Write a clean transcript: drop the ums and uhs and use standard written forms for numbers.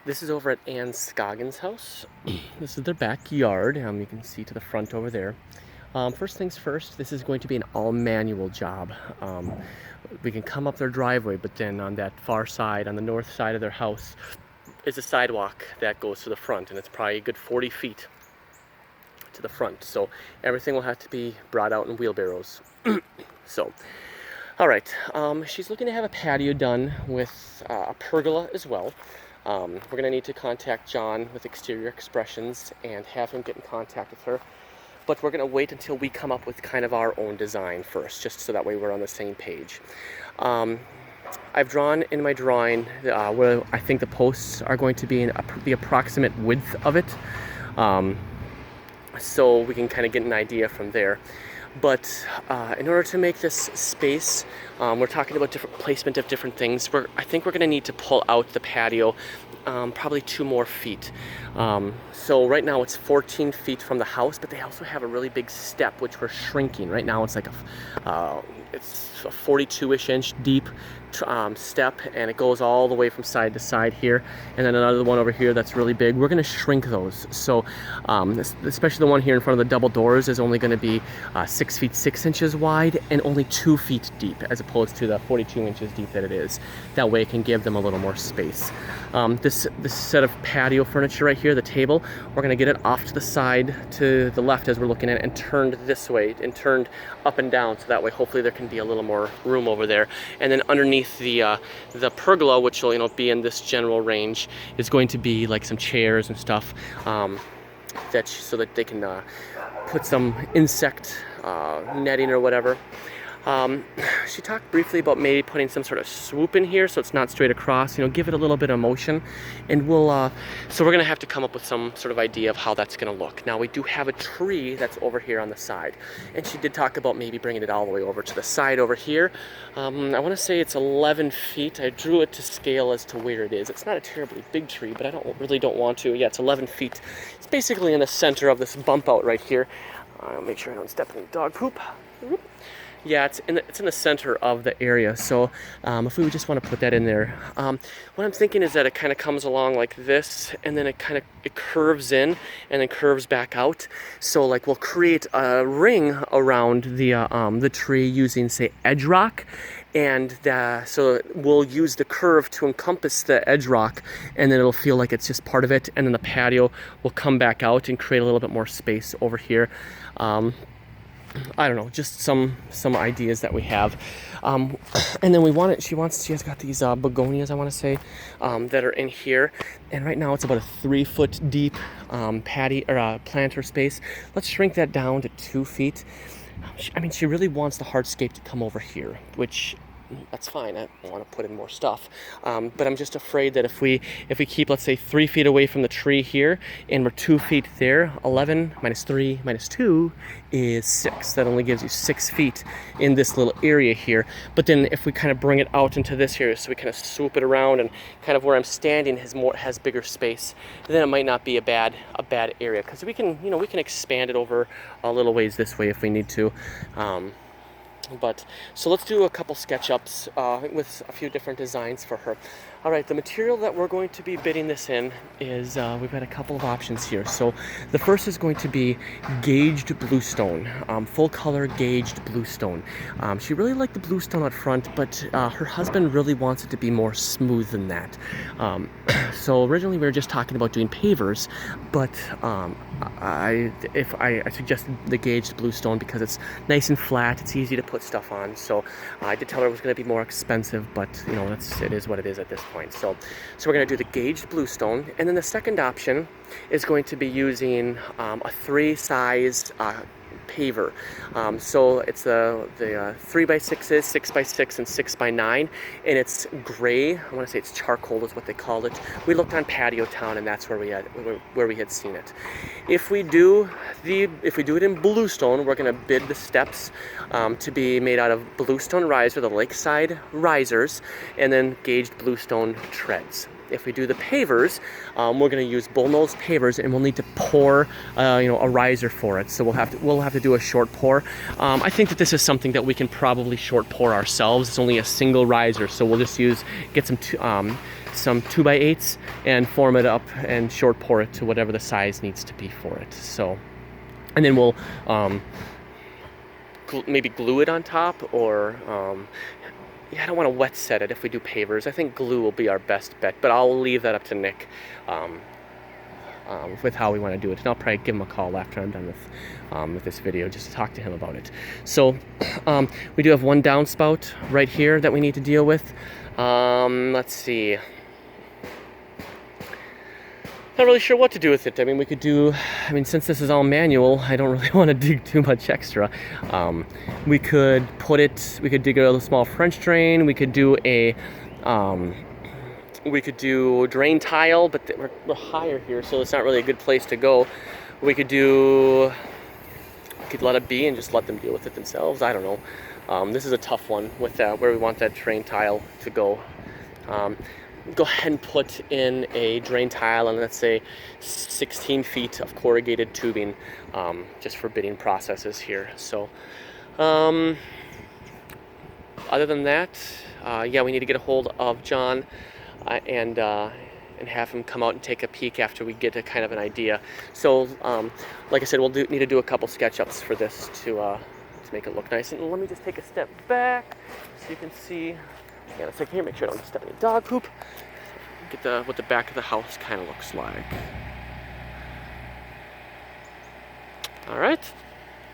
This is over at Skoggins' house. This is their backyard. You can see to the front over there. First things first, this is going to be an all-manual job. We can come up their driveway, but then on that far side, on the north side of their house, is a sidewalk that goes to the front, and it's probably a good 40 feet to the front. So everything will have to be brought out in wheelbarrows. So, all right, she's looking to have a patio done with a pergola as well. We're going to need to contact John with Exterior Expressions and have him get in contact with her. But we're going to wait until we come up with kind of our own design first, just so that way we're on the same page. I've drawn in my drawing where I think the posts are going to be in the approximate width of it. So we can kind of get an idea from there. But in order to make this space, we're talking about different placement of different things. I think we're going to need to pull out the patio probably 2 more feet. So right now it's 14 feet from the house, but they also have a really big step which we're shrinking. Right now it's like it's a 42-ish inch deep step, and it goes all the way from side to side here, and then another one over here that's really big. We're going to shrink those. So especially the one here in front of the double doors is only going to be 6 feet 6 inches wide and only 2 feet deep, as opposed to the 42 inches deep that it is. That way it can give them a little more space. This set of patio furniture right here, the table, we're going to get it off to the side to the left as we're looking at it, and turned this way and turned up and down, so that way hopefully there can be a little more room over there. And then underneath the pergola, which will be in this general range, is going to be like some chairs and stuff, so that they can put some insect netting or whatever. She talked briefly about maybe putting some sort of swoop in here so it's not straight across, give it a little bit of motion, and so we're gonna have to come up with some sort of idea of how that's gonna look. Now we do have a tree that's over here on the side, and she did talk about maybe bringing it all the way over to the side over here. I wanna say it's 11 feet. I drew it to scale as to where it is. It's not a terribly big tree, but I really don't want to. Yeah, it's 11 feet. It's basically in the center of this bump out right here. I'll make sure I don't step in dog poop. Yeah, it's in the center of the area, so if we would just want to put that in there. What I'm thinking is that it kind of comes along like this, and then it curves in and then curves back out. So like we'll create a ring around the tree using, say, edge rock, and so we'll use the curve to encompass the edge rock, and then it'll feel like it's just part of it, and then the patio will come back out and create a little bit more space over here. I don't know, just some ideas that we have. And then she has got these begonias, I want to say, that are in here. And right now it's about a 3-foot deep planter space. Let's shrink that down to 2 feet. She really wants the hardscape to come over here, which that's fine. I want to put in more stuff, but I'm just afraid that if we keep, let's say, 3 feet away from the tree here, and we're 2 feet there, 11 minus 3 minus 2 is 6. That only gives you 6 feet in this little area here. But then if we kind of bring it out into this here, so we kind of swoop it around, and kind of where I'm standing has bigger space, then it might not be a bad area, because we can expand it over a little ways this way if we need to. So let's do a couple SketchUps with a few different designs for her. All right, the material that we're going to be bidding this in is, we've got a couple of options here. So the first is going to be gauged bluestone, full color gauged bluestone. She really liked the bluestone up front, but her husband really wants it to be more smooth than that. So originally we were just talking about doing pavers, but I suggested the gauged bluestone because it's nice and flat, it's easy to put stuff on. So I did tell her it was going to be more expensive, but it is what it is at this point. So we're going to do the gauged bluestone, and then the second option is going to be using a 3-size paver. So it's the 3x6s, 6x6, and 6x9, and it's gray. I want to say it's charcoal is what they call it. We looked on Patio Town, and that's where we had seen it. If we do it in bluestone, we're going to bid the steps to be made out of bluestone riser, the lakeside risers, and then gauged bluestone treads. If we do the pavers, we're going to use bullnose pavers, and we'll need to pour, a riser for it. So we'll have to do a short pour. I think that this is something that we can probably short pour ourselves. It's only a single riser, so we'll just get some get some 2x8s and form it up and short pour it to whatever the size needs to be for it. So, and then we'll maybe glue it on top, or yeah, I don't want to wet set it if we do pavers. I think glue will be our best bet, but I'll leave that up to Nick with how we want to do it. And I'll probably give him a call after I'm done with this video, just to talk to him about it. So we do have one downspout right here that we need to deal with. Let's see. Not really sure what to do with it. I mean, since this is all manual, I don't really want to dig too much extra. We could dig a small French drain. We could do a drain tile, but we're higher here, so it's not really a good place to go. We could let it be and just let them deal with it themselves. I don't know. This is a tough one with where we want that drain tile to go. Go ahead and put in a drain tile and let's say 16 feet of corrugated tubing, just for bidding processes here. So other than that, yeah, we need to get a hold of John and have him come out and take a peek after we get a kind of an idea. So like I said, we'll need to do a couple SketchUps for this to make it look nice. And let me just take a step back so you can see. Yeah, let's take here, make sure I don't step in any dog poop. Get what the back of the house kind of looks like. All right.